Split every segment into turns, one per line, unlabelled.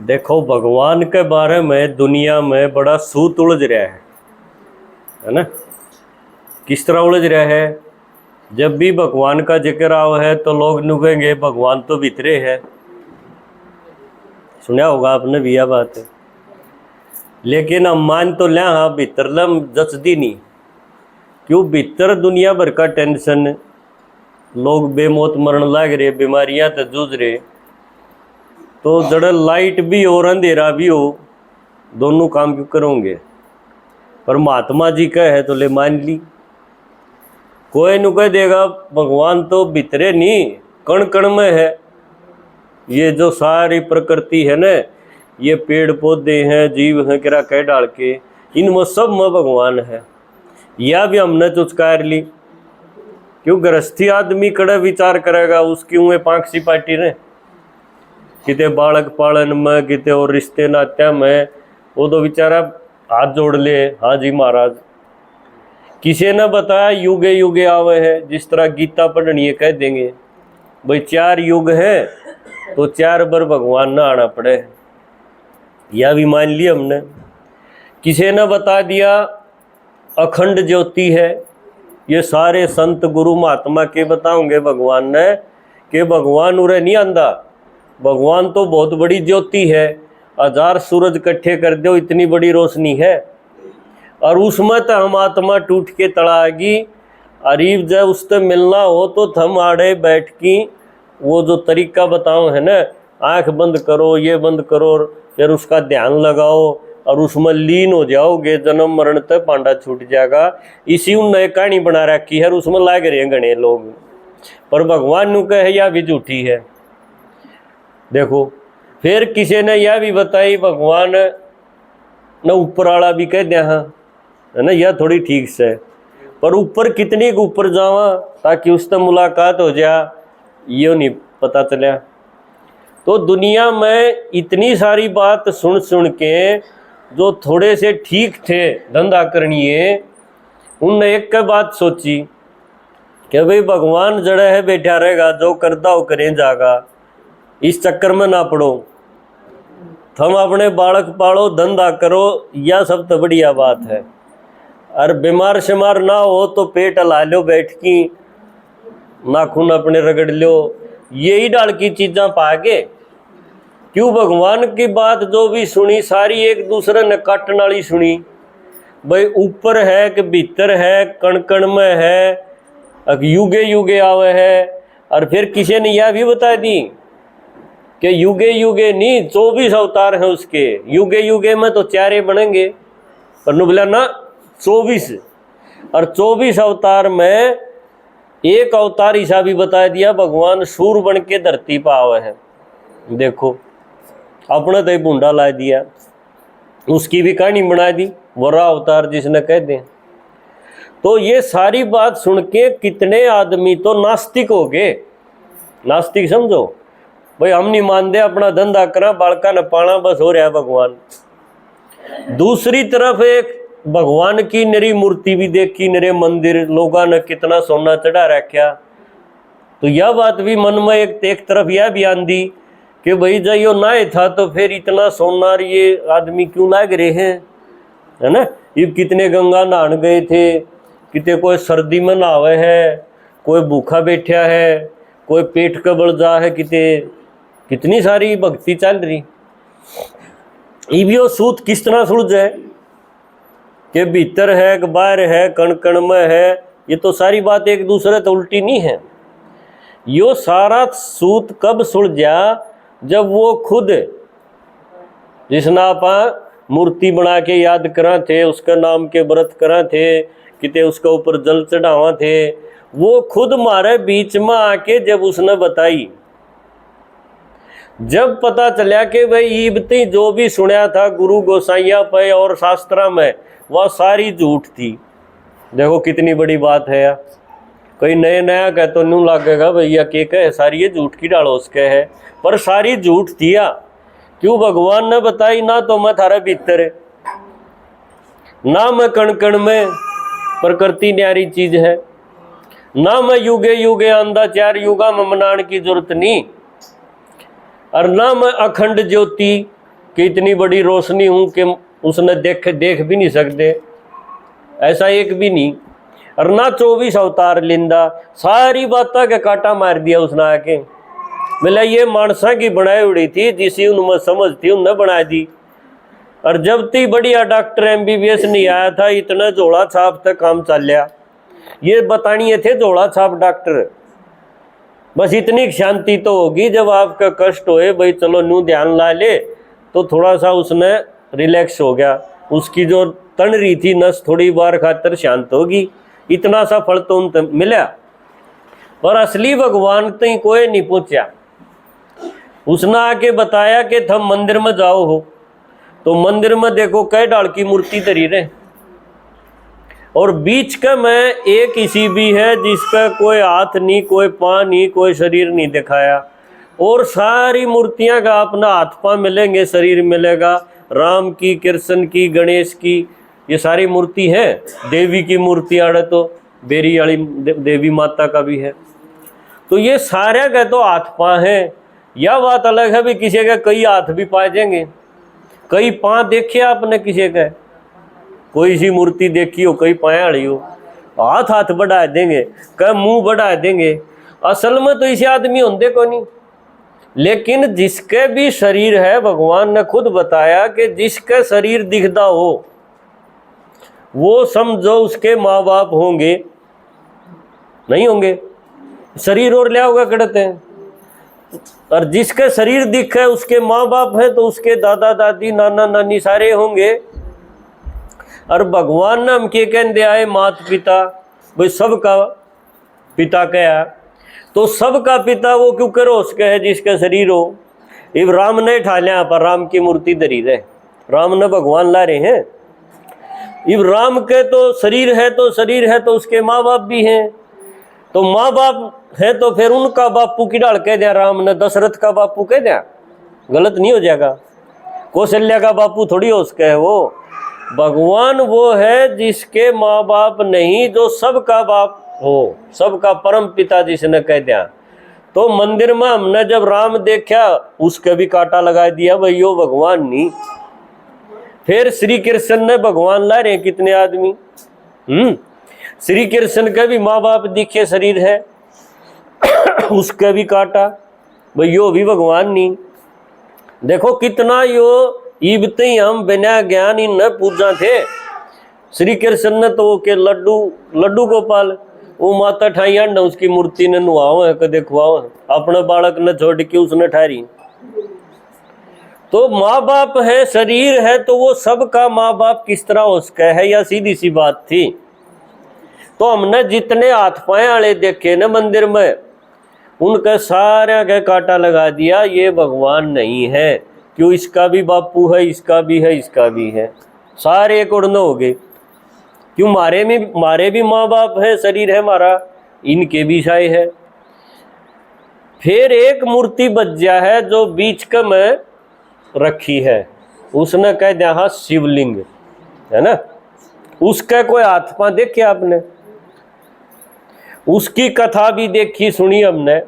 देखो, भगवान के बारे में दुनिया में बड़ा सूत उलझ रहा है ना। किस तरह उलझ रहा है? जब भी भगवान का जिक्र आओ है तो लोग नुकेंगे भगवान तो भीतरे है। सुना होगा आपने भी यह बात है। लेकिन हम मान तो लिया, हाँ भीतर लम जचदी नहीं। क्यों? भीतर दुनिया भर का टेंशन, लोग बेमौत मरण लाग रहे, बीमारियां तो जूझ रहे। तो जड़ लाइट भी और अंधेरा भी हो, दोनों काम क्यों करोगे? पर महात्मा जी का है तो ले मान ली। कोई नु कह देगा भगवान तो भीतरे नहीं, कण कण में है। ये जो सारी प्रकृति है ना, ये पेड़ पौधे हैं, जीव हैं, किरा कह डाल के, इनमें सब में भगवान है। यह भी हमने चुचकार ली। क्यों? गृहस्थी आदमी कड़े विचार करेगा, उसकी उए पांखसी पार्टी ने किते बालक पालन में, किते और रिश्ते नात्या में, वो तो बेचारा हाथ जोड़ ले, हाँ जी महाराज। किसी ने बताया युगे युगे आवे है, जिस तरह गीता पढ़नी है कह देंगे भाई 4 युग है तो 4 बार भगवान ना आना पड़े। यह भी मान लिया हमने। किसी ने बता दिया अखंड ज्योति है। ये सारे संत गुरु महात्मा के बताओगे भगवान ने कि भगवान उरे नहीं आंदा, भगवान तो बहुत बड़ी ज्योति है। 1000 सूरज इकट्ठे कर दो, इतनी बड़ी रोशनी है। और उसमें तो हम आत्मा टूट के तड़ागी। अरीब जब उससे मिलना हो तो थम आड़े बैठ की वो जो तरीका बताओ है ना, आंख बंद करो, ये बंद करो, फिर उसका ध्यान लगाओ और उसमें लीन हो जाओगे, जन्म मरण तक पांडा छूट जाएगा। इसी उन्होंने कहानी बना रखी है, उसमें लाग रहे हैं घने लोग। पर भगवान नु कहे या भी झूठी है। देखो, फिर किसी ने यह भी बताई भगवान न ऊपर वाला भी कह दिया, हाँ है ना, यह थोड़ी ठीक से। पर ऊपर कितनी के ऊपर जावा ताकि उससे मुलाकात हो जा, ये नहीं पता चला। तो दुनिया में इतनी सारी बात सुन सुन के जो थोड़े से ठीक थे धंधा करनिए, उनने एक का बात सोची कि भाई भगवान जड़ा है बैठा रहेगा, जो करता हो करें जागा, इस चक्कर में ना पड़ो। थम अपने बालक पालो, धंधा करो, यह सब तो बढ़िया बात है। और बीमार शिमार ना हो तो पेट हला लो बैठ की, नाखून अपने रगड़ लो, यही डाल की चीज़ां पागे। क्यों? भगवान की बात जो भी सुनी सारी एक दूसरे ने काटने वाली सुनी। भाई ऊपर है कि भीतर है, कण कण में है, युगे युगे आवे है। और फिर किसी ने यह भी बता दी कि युगे युगे नहीं, 24 अवतार हैं उसके। युगे युगे में तो 4 बनेंगे, पर नुबला ना 24। और 24 अवतार में एक अवतार ऐसा भी बता दिया, भगवान सूर बन के धरती पर आवे है। देखो, अपने तो बूंदा ला दिया, उसकी भी कहानी बना दी, वरा अवतार जिसने कह दें। तो ये सारी बात सुन के कितने आदमी तो नास्तिक हो गए। नास्तिक समझो भाई, हम नहीं मानते, अपना धंधा करा, बालका न पाना, बस हो रहा है भगवान। दूसरी तरफ एक भगवान की नरी मूर्ति भी देखी, नरे मंदिर, लोगों ने कितना सोना चढ़ा रखा। तो यह बात भी मन में एक तरफ यह भी आंदी कि भाई जब यो ना था तो फिर इतना सोना ये आदमी क्यों लाग रहे हैं, है ना। ये कितने गंगा नहान गए थे, कितने कोई सर्दी में नहावे है, कोई भूखा बैठा है, कोई पेट कबल जा है, कितनी सारी भक्ति चल रही। इबियो सूत किस तरह सुलझ है कि भीतर है कि बाहर है, कण कण में है। ये तो सारी बात एक दूसरे तो उल्टी नहीं है। यो सारा सूत कब सुलझा? जब वो खुद जिसना आप मूर्ति बना के याद करा थे, उसका नाम के व्रत करा थे, किते उसके ऊपर जल चढ़ावा थे, वो खुद मारे बीच में आके जब उसने बताई, जब पता चला कि भाई ईबती जो भी सुना था गुरु गोसाइया पे और शास्त्रा में, वह सारी झूठ थी। देखो कितनी बड़ी बात है यार। कोई नया कह तो न्यू लगेगा भैया के कहे सारी ये झूठ की डालो उसके है, पर सारी झूठ थी या। क्यों? भगवान ने बताई ना तो मैं थारे भीतर है, ना मैं कण कण में, प्रकृति न्यारी चीज है, ना मैं युगे युगे आंदा, 4 युगा में मनाने की जरूरत नहीं। और ना मैं अखंड ज्योति, कि इतनी बड़ी रोशनी हूं कि उसने देख भी नहीं सकते, ऐसा एक भी नहीं। और ना 24 अवतार लिंदा, सारी बातों के काटा मार दिया उसने आके। बोला ये मानसा की बनाई उड़ी थी, जिसी उनमें समझ थी उनने बना दी। और जब तक बढ़िया डॉक्टर MBBS नहीं आया था, इतना झोला छाप तक काम चल लिया। ये बतानिए थे झोला छाप डॉक्टर। बस इतनी शांति तो होगी जब आपका कष्ट होए, भाई चलो न्यू ध्यान ला ले, तो थोड़ा सा उसने रिलैक्स हो गया, उसकी जो तन रही थी नस थोड़ी बार खातर शांत होगी। इतना सा फल तो उन मिला। और असली भगवान तक कोई नहीं पहुंचा। उसने आके बताया कि तुम मंदिर में जाओ हो, तो मंदिर में देखो कई डाल की मूर्ति धरी रहे, और बीच का में एक इसी भी है जिसका कोई हाथ नहीं, कोई पाँव नहीं, कोई शरीर नहीं दिखाया। और सारी मूर्तियां का अपना हाथ पाँव मिलेंगे, शरीर मिलेगा, राम की, कृष्ण की, गणेश की, ये सारी मूर्ति है। देवी की मूर्ति आड़े तो बेरी वाली देवी माता का भी है। तो ये सारे का तो हाथ पाँव है। यह बात अलग है भी किसी का कई हाथ भी पाए जाएंगे, कई पाँव देखिए आपने किसी का, कोई सी मूर्ति देखी हो कई पाया वाली हो, हाथ हाथ बढ़ा देंगे, कई मुंह बढ़ा देंगे। असल में तो इसे आदमी होंगे को नहीं। लेकिन जिसके भी शरीर है, भगवान ने खुद बताया कि जिसका शरीर दिखता हो वो समझो उसके माँ बाप होंगे, नहीं होंगे, शरीर और लिया होगा कड़ते हैं। और जिसका शरीर दिखे उसके माँ बाप है, तो उसके दादा दादी, नाना नानी सारे होंगे। और भगवान ने हम के कहते आए माता पिता, भाई सबका पिता क्या, तो सबका पिता वो क्यों करो उसका है जिसका शरीर हो। इब राम ने ठा लिया पर राम की मूर्ति धरी रहे, राम ने भगवान ला रहे हैं। इब राम के तो शरीर है, तो शरीर है तो उसके माँ बाप भी हैं, तो माँ बाप है तो फिर उनका बापू की डाल कह दिया राम ने, दशरथ का बापू कह दिया, गलत नहीं हो जाएगा। कौशल्या का बापू थोड़ी हो उसका है वो। भगवान वो है जिसके माँ बाप नहीं, जो सबका बाप हो, सबका परम पिता जिसने कह दिया। तो मंदिर में हमने जब राम देखा उसके भी कांटा लगा दिया, भाई यो भगवान नहीं। फिर श्री कृष्ण ने भगवान ला रहे कितने आदमी, श्री कृष्ण के भी माँ बाप दिखे शरीर है, उसके भी काटा, भाई यो भी भगवान नहीं। देखो कितना यो इबते ही हम बिना ज्ञान ही न पूजा थे। श्री कृष्ण ने तो के लड्डू गोपाल वो माता ठाइया न उसकी मूर्ति ने नुआओ है, कदे खुआओ है, अपने बालक ने छोड़ के उसने ठारी। तो माँ बाप है, शरीर है, तो वो सबका माँ बाप किस तरह उसका है, या सीधी सी बात थी। तो हमने जितने हाथ पाए वाले देखे न मंदिर में, उनका सारे का कांटा लगा दिया, ये भगवान नहीं है। क्यों, इसका भी बापू है, इसका भी है, इसका भी है, सारे एक उड़न हो गए। क्यों, मारे भी माँ बाप है, शरीर है हमारा, इनके भी शाय है। फिर एक मूर्ति बज्जा है जो बीच का में रखी है, उसने कह दिया हाँ शिवलिंग है ना, उसका कोई हाथ पांव देखे आपने, उसकी कथा भी देखी सुनी हमने।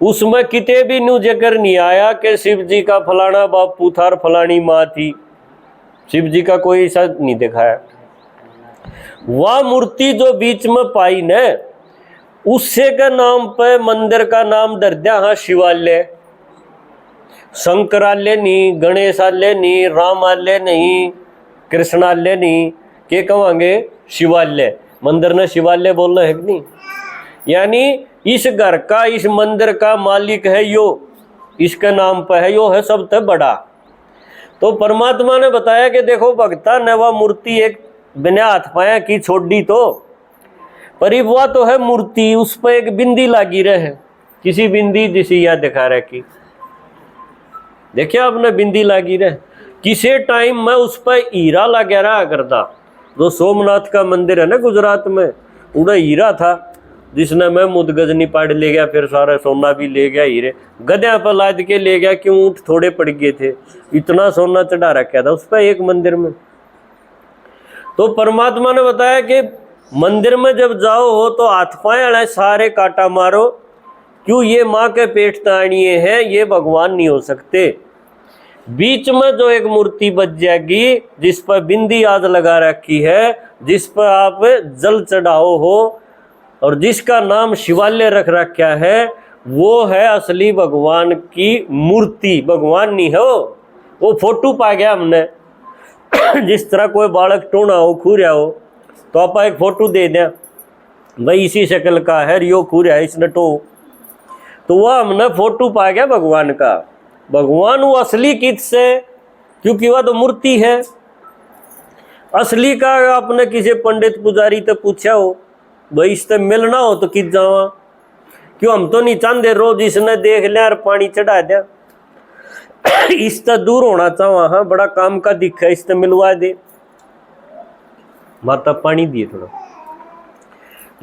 उसमें किते भी न्यू जिक्र नहीं आया कि शिव जी का फलाना बापू था और फलानी माँ थी, शिव जी का कोई ऐसा नहीं दिखाया। वह मूर्ति जो बीच में पाई न, उससे के नाम पे मंदिर का नाम धर दिया हाँ शिवालय। शंकरालय नहीं, गणेशालय नहीं, रामालय नहीं, कृष्णालय नहीं, के कहेंगे शिवालय। मंदिर ने शिवालय बोलना है कि नहीं। यानी इस घर का, इस मंदिर का मालिक है यो, इसके नाम पर है, यो है सबसे बड़ा। तो परमात्मा ने बताया कि देखो भक्ता ने वह मूर्ति एक बिना हाथ पाया की छोड़ दी, तो पर वह तो है मूर्ति, उस पर एक बिंदी लगी रहे, किसी बिंदी जिसी याद दिखा रखी, देखिए आपने बिंदी लगी रहे। किसी टाइम में उस पर हीरा लगा रहा करता। जो सोमनाथ का मंदिर है ना गुजरात में, उड़ा हीरा था, जिसने मैं मुदगजनी पाड़ ले गया, फिर सारा सोना भी ले गया, हीरे गद्या पर लाद के ले गया, क्यों ऊँट थोड़े पड़ गए थे, इतना सोना चढ़ा रखा था उस पर एक मंदिर में। तो परमात्मा ने बताया कि मंदिर में जब जाओ हो तो हाथ पाए वाले सारे कांटा मारो। क्यों, ये माँ के पेट तानिए हैं, ये भगवान नहीं हो सकते। बीच में जो एक मूर्ति बच जाएगी जिस पर बिंदी आद लगा रखी है, जिस पर आप जल चढ़ाओ हो और जिसका नाम शिवालय रख रखा है, वो है असली भगवान की मूर्ति। भगवान नहीं है वो फोटो पा गया हमने। जिस तरह कोई बालक टोना हो, खूरिया हो, तो आप एक फोटो दे दें, भाई इसी शक्ल का है, यो खूरिया है, इसने तो वह हमने फोटो पा गया भगवान का। भगवान वो असली किससे, क्योंकि वह तो मूर्ति है। असली का आपने किसी पंडित पुजारी तो पूछा हो, भाई इससे मिलना हो तो किस जावा, क्यों हम तो नहीं चाहते रोज इसने देख लिया और पानी चढ़ा दिया। इससे दूर होना चाहवा, हाँ बड़ा काम का दिखा, इससे मिलवा दे, माता पानी दिए थोड़ा।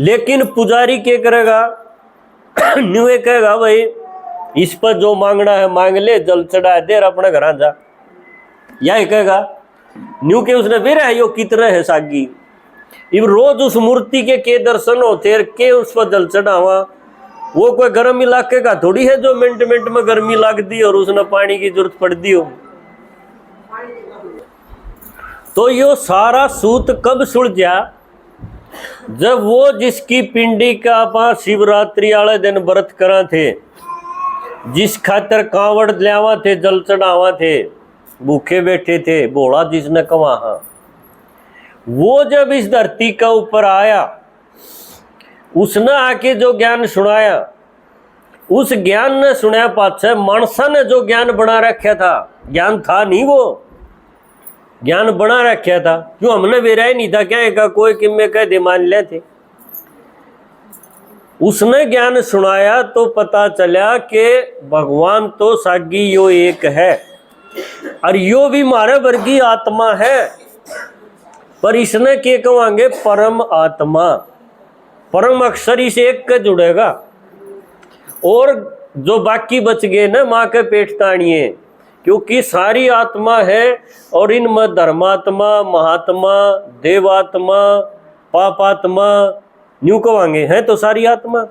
लेकिन पुजारी क्या करेगा, न्यू कहेगा भाई इस पर जो मांगना है मांग ले, जल चढ़ा दे और अपने घर जा। यही कहेगा न्यू के उसने फिर है यो कितने है सागी। इब रोज उस मूर्ति के दर्शन होते के उस पर जल चढ़ावा। वो कोई गर्म इलाके का थोड़ी है जो मिनट मिनट में गर्मी लग दी और उसने पानी की जरूरत पड़ दी हो। तो यो सारा सूत कब सुलझा, जब वो जिसकी पिंडी का आप शिवरात्रि वाले दिन व्रत करा थे, जिस खातर कांवड़ लियावा थे, जल चढ़ावा थे, भूखे बैठे थे, भोला जिसने कहा, वो जब इस धरती का ऊपर आया, उसने आके जो ज्ञान सुनाया, उस ज्ञान ने सुनाया पाछे मानसा ने जो ज्ञान बना रखा था, ज्ञान था नहीं, वो ज्ञान बना रखा था। क्यों हमने बेरा ही नहीं था क्या, एक कोई किम्मे कह दे मान ले थे। उसने ज्ञान सुनाया तो पता चला कि भगवान तो सागी यो एक है और यो भी मारे वर्गी आत्मा है, पर इसने के कहेंगे परम आत्मा, परम अक्षर इस एक के जुड़ेगा। और जो बाकी बच गए ना माँ के पेट तानिए, क्योंकि सारी आत्मा है और इनमें धर्मात्मा, महात्मा, देवात्मा, पापात्मा न्यू कहेंगे हैं, तो सारी आत्मा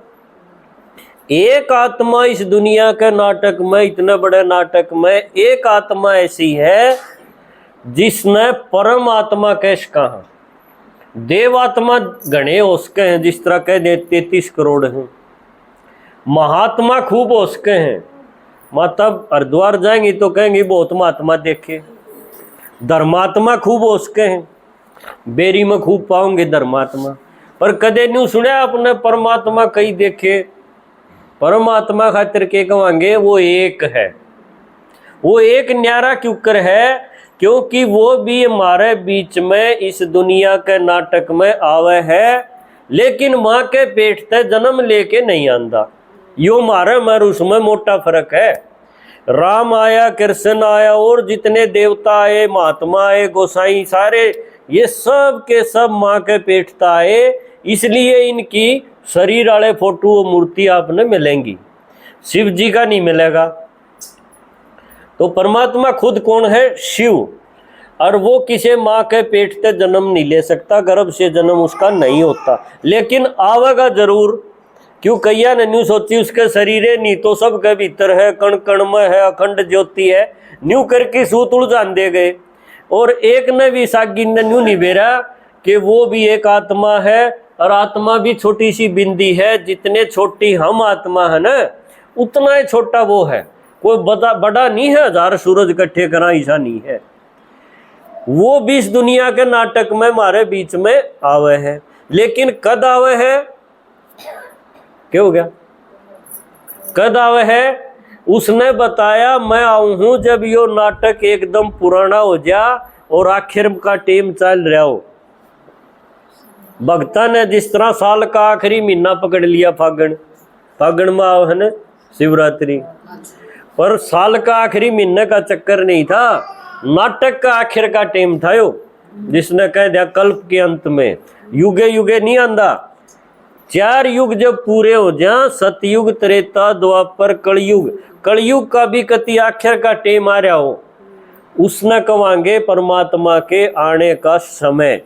एक आत्मा इस दुनिया के नाटक में, इतने बड़े नाटक में एक आत्मा ऐसी है जिसने परम आत्मा कैश कहा। देवात्मा गणे उसके हैं, जिस तरह कह दे 33 करोड़ हैं, महात्मा खूब उसके हैं। मतलब हरिद्वार जाएंगे तो कहेंगे बहुत महात्मा देखे। धर्मात्मा खूब उसके हैं, बेरी में खूब पाओगे धर्मात्मा, पर कदे नहीं सुना अपने परमात्मा कई देखे। परमात्मा खातिर के कहेंगे वो एक है, वो एक न्यारा क्यों कर है, क्योंकि वो भी हमारे बीच में इस दुनिया के नाटक में आवे है, लेकिन माँ के पेट से जन्म लेके नहीं आंदा। यो मारे मर उसमें मोटा फर्क है। राम आया, कृष्ण आया और जितने देवता आए, महात्मा आए, गोसाई, सारे ये सब के सब माँ के पेट से आए, इसलिए इनकी शरीर वाले फोटो मूर्ति आपने मिलेंगी, शिव जी का नहीं मिलेगा। तो परमात्मा खुद कौन है, शिव, और वो किसी माँ के पेट से जन्म नहीं ले सकता, गर्भ से जन्म उसका नहीं होता, लेकिन आवेगा जरूर। क्यों कैया ने न्यू सोची उसके शरीर है नहीं तो सब के भीतर है, कण कण में है, अखंड ज्योति है, न्यू करके सूत उलझान दे गए। और एक ने भी सागी ने न्यू नहीं बेरा कि वो भी एक आत्मा है और आत्मा भी छोटी सी बिंदी है। जितने छोटी हम आत्मा है ना, उतना ही छोटा वो है, कोई बड़ा नहीं है, हजार सूरज इकट्ठे करा ऐसा नहीं है। वो भी इस दुनिया के नाटक में हमारे बीच में आवे है, लेकिन कद आवे है, क्या हो गया, कद आवे है, उसने बताया मैं आऊं हूं जब यो नाटक एकदम पुराना हो जा और आखिर का टेम चल रहा हो। भक्ता ने जिस तरह साल का आखिरी महीना पकड़ लिया, फागण, फागण में आओ है ना शिवरात्रि, पर साल का आखिरी महीने का चक्कर नहीं था, नाटक का आखिर का टेम था यो, जिसने कह दिया कल्प के अंत में युगे युगे नहीं आंदा। 4 युग जब पूरे हो जाए, सतयुग, त्रेता, द्वापर, कलयुग, कलयुग का भी कति आखिर का टेम आ रहा हो, उसने कहेंगे परमात्मा के आने का समय।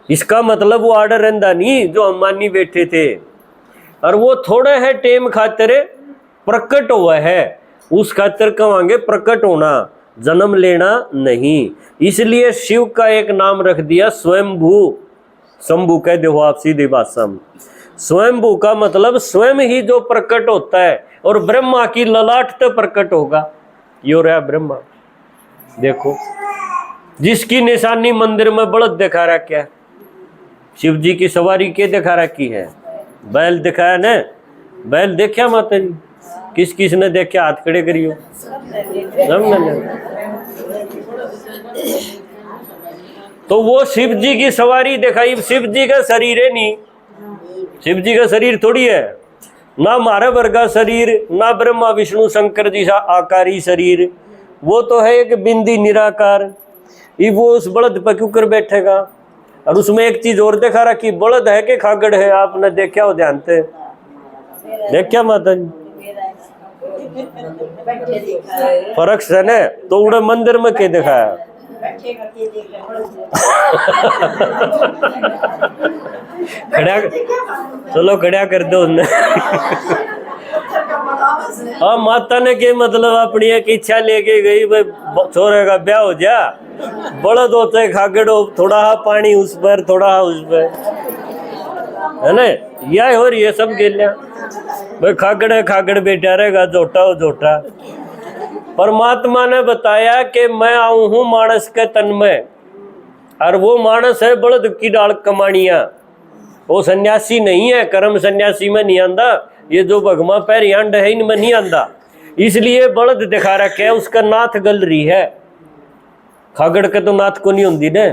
इसका मतलब वो आर्डर रहता नहीं जो हम मानी बैठे थे, और वो थोड़े है टेम खातिर प्रकट हुआ है। उस खातिर कहेंगे प्रकट होना, जन्म लेना नहीं। इसलिए शिव का एक नाम रख दिया स्वयंभू। शंभू कह दो आप सीधी भाषा में। स्वयंभू का मतलब स्वयं ही जो प्रकट होता है, और ब्रह्मा की ललाट तो प्रकट होगा। यो रहा ब्रह्मा, देखो जिसकी निशानी मंदिर में बलद दिखा रखा है। शिव जी की सवारी के दिखा रखी है? बैल दिखाया ने? बैल देखा माता जी? किस किस ने देखा? हाथ खड़े करियो। तो वो शिव जी की सवारी दिखाई। शिव जी का शरीर है नहीं, शिव जी का शरीर थोड़ी है, ना मारे वर्गा शरीर, ना ब्रह्मा विष्णु शंकर जी सा आकारी शरीर। वो तो है एक बिंदी निराकार। ये वो उस बलद पर क्यों कर बैठेगा? और उसमें एक चीज और देखा रखी, बलद है कि खागड़ है? आपने देखा हो ध्यान से? देखा माता जी? फर्क से ने तो उड़े मंदिर में के दिखाया? खड़ा, चलो खड़ा कर दो उन्हें। हाँ, माता ने के मतलब अपनी एक इच्छा लेके गई, भाई छोरे का ब्याह हो जा, बड़ा होता है खागड़ हो, थोड़ा हा पानी उस पर, थोड़ा हा उस पर, है ना? यह और ये सब गेलिया भाई, खागड़ है खागड़ बेटा रहेगा, जोटा हो जोटा। परमात्मा ने बताया कि मैं आऊं हूं मानस के तन में, और वो मानस है बलद की डाल कमानिया। वो सन्यासी नहीं है, कर्म सन्यासी में नहीं आंदा, ये जो भगवा पैर यांड है इनमें नहीं आंदा। इसलिए बलद दिखा रखे है, उसका नाथ गलरी है। खागड़ के तो नाथ को नहीं होंगी ने।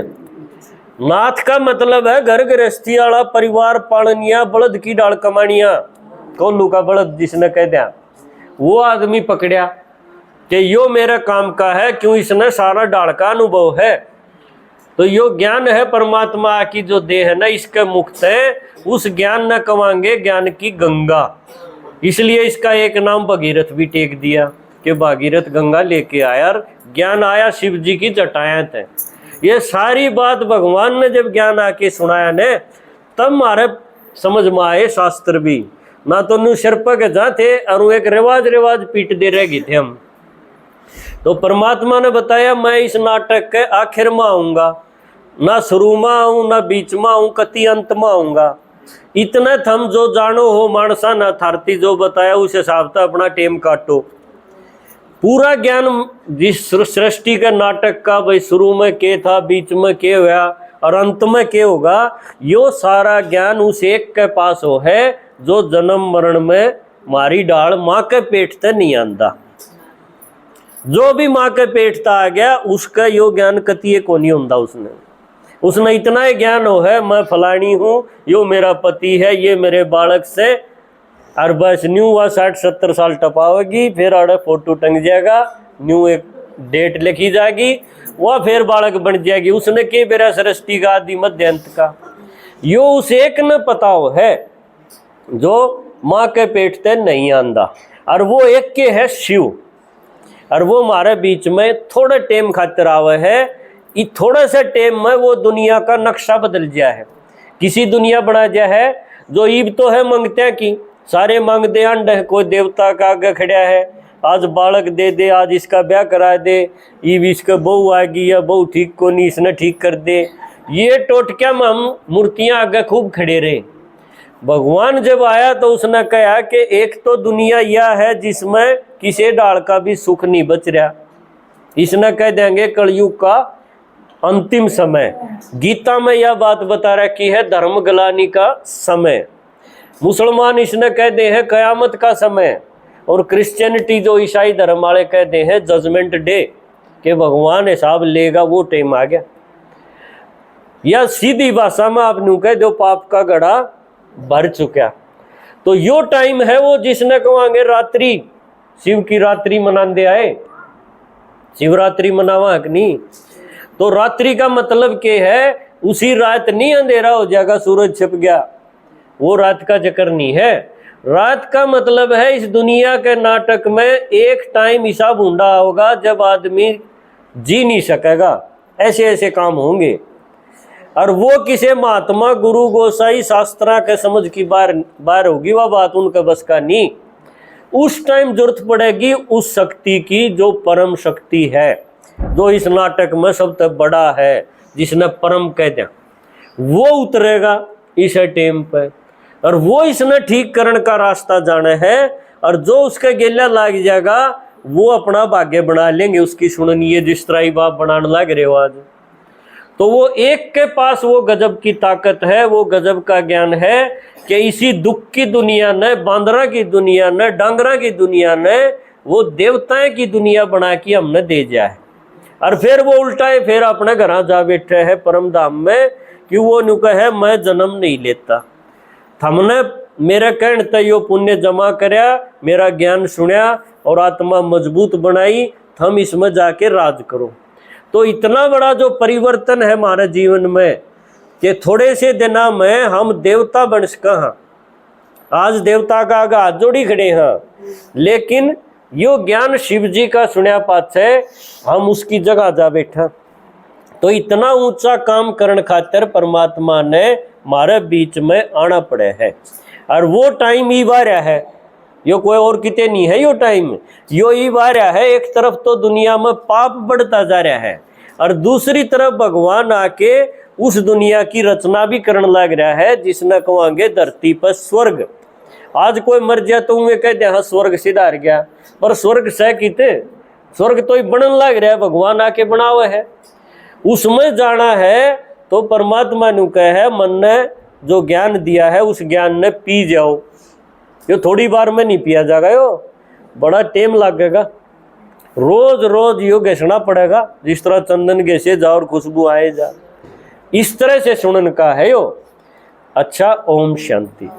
नाथ का मतलब है घर गृहस्थी वाला, परिवार पालनिया, बलद की डाल कमानिया। कोल्लू का बलद जिसने कह दिया, वो आदमी पकड़िया कि यो मेरे काम का है, क्यों? इसने सारा डाल का अनुभव है। तो यो ज्ञान है परमात्मा की जो देह है ना, इसके मुक्त है। उस ज्ञान न कमांगे ज्ञान की गंगा। इसलिए इसका एक नाम भगीरथ भी टेक दिया कि भागीरथ गंगा लेके आया, और ज्ञान आया शिव जी की जटाएं थे। ये सारी बात भगवान ने जब ज्ञान आके सुनाया ने, तब हमारे समझ में आए शास्त्र भी। ना तो नु सिर पर जा थे, और एक रिवाज पीट दे रह गए थे हम। तो परमात्मा ने बताया मैं इस नाटक के आखिर में आऊंगा, ना शुरू में आऊं, ना बीच में आऊं, कति अंत में आऊंगा। इतना थम जो जानो हो मानसा, ना थारती जो बताया उस हिसाब से अपना टेम काटो। पूरा ज्ञान जिस सृष्टि के नाटक का, भाई शुरू में के था, बीच में के हुआ और अंत में के होगा, यो सारा ज्ञान उस एक के पास हो है जो जन्म मरण में मारी डाल माँ के पेट से नहीं आंदा। जो भी माँ के पेट से आ गया उसका यो ज्ञान कतिये को नहीं होता। उसने इतना ही ज्ञान हो है, मैं फलानी हूँ, यो मेरा पति है, ये मेरे बालक से, और बस न्यू वह 60-70 साल टपावेगी, फिर आड़े फोटो टंग जाएगा, न्यू एक डेट लिखी जाएगी, वह फिर बालक बन जाएगी। उसने के बेरा सृष्टि का आदि मध्य अंत का यो उस एक न पता हो है जो माँ के पेट से नहीं आंदा, और वो एक के है शिव। और वो हमारे बीच में थोड़े टेम खातिर आवे है। ये थोड़े से टेम में वो दुनिया का नक्शा बदल गया है। किसी दुनिया बना गया है जो ईब तो है मंगते की, सारे मांग दे अंड है, कोई देवता का आगे खड़ा है, आज बालक दे दे, आज इसका ब्याह करा दे, ईब इसका बहू आएगी या बहू ठीक को नहीं, इसने ठीक कर दे। ये टोटक्या में हम मूर्तियां आगे खूब खड़े रहे। भगवान जब आया तो उसने कहा कि एक तो दुनिया यह है जिसमें किसी डाल का भी सुख नहीं बच रहा, इसने कह देंगे कलयुग का अंतिम समय। गीता में यह बात बता रखी है धर्म गलानी का समय। मुसलमान इसने कह दे हैं कयामत का समय, और क्रिश्चियनिटी जो ईसाई धर्म वाले कहते हैं जजमेंट डे, के भगवान हिसाब लेगा, वो टाइम आ गया। या सीधी भाषा में आप न्यू कह दो पाप का घड़ा भर चुका। तो यो टाइम है वो जिसने कहेंगे रात्रि, शिव की रात्रि मनाते आए, शिवरात्रि मनावा कि नहीं। तो रात्रि का मतलब क्या है, उसी रात नहीं अंधेरा हो जाएगा सूरज छिप गया, वो रात का चक्कर नहीं है। रात का मतलब है इस दुनिया के नाटक में एक टाइम ऐसा बूंदा होगा जब आदमी जी नहीं सकेगा, ऐसे ऐसे काम होंगे। और वो किसी महात्मा गुरु गोसाई शास्त्रा के समझ की बार होगी, वह बात उनका बस का नहीं। उस टाइम जरूरत पड़ेगी उस शक्ति की जो परम शक्ति है, जो इस नाटक में सबसे बड़ा है, जिसने परम कह दिया, वो उतरेगा इस टाइम पे, और वो इसने ठीक करने का रास्ता जाने है, और जो उसके गेला लाग जाएगा वो अपना भाग्य बना लेंगे उसकी सुननिए, जिस तरह ही बाप बनाने लग रहे हो आज। तो वो एक के पास वो गजब की ताकत है, वो गजब का ज्ञान है कि इसी दुख की दुनिया ने, बांदरा की दुनिया ने, डांगरा की दुनिया ने, वो देवताएं की दुनिया बना के हमने दे दिया है। और फिर वो उल्टा है, फिर अपने घर जा बैठे है परम धाम में कि वो नु कहे मैं जन्म नहीं लेता, हमने मेरे कहने तक यो पुण्य जमा करया, मेरा ज्ञान सुनया और आत्मा मजबूत बनाई, हम इसमें जाके राज करो। तो इतना बड़ा जो परिवर्तन है हमारे जीवन में कि थोड़े से दिनों में हम देवता बन सका। हाँ, आज देवता का आगे हाथ जोड़ी खड़े हैं, लेकिन यो ज्ञान शिव जी का सुनया पाछे हम उसकी जगह जा बैठा। तो इतना ऊंचा काम करने खातिर परमात्मा ने हमारे बीच में आना पड़े है, और वो टाइम ही बारया है, यो कोई और किते नहीं है। यो टाइम यो ही बारया है। एक तरफ तो दुनिया में पाप बढ़ता जा रहा है, और दूसरी तरफ भगवान आके उस दुनिया की रचना भी करने लग रहा है, जिसने कहेंगे धरती पर स्वर्ग। आज कोई मर जाए तो वे कहते हैं स्वर्ग सिधार गया, पर स्वर्ग सह किते, स्वर्ग तो ही बनने लग रहा है, भगवान आके बना हुआ है। उसमें जाना है तो परमात्मा ने कहे मन ने जो ज्ञान दिया है उस ज्ञान ने पी जाओ। यो थोड़ी बार में नहीं पिया जाएगा, यो बड़ा टाइम लगेगा, रोज रोज यो घसना पड़ेगा, जिस तरह चंदन घसे जा और खुशबू आए जा, इस तरह से सुनन का है यो। अच्छा, ओम शांति।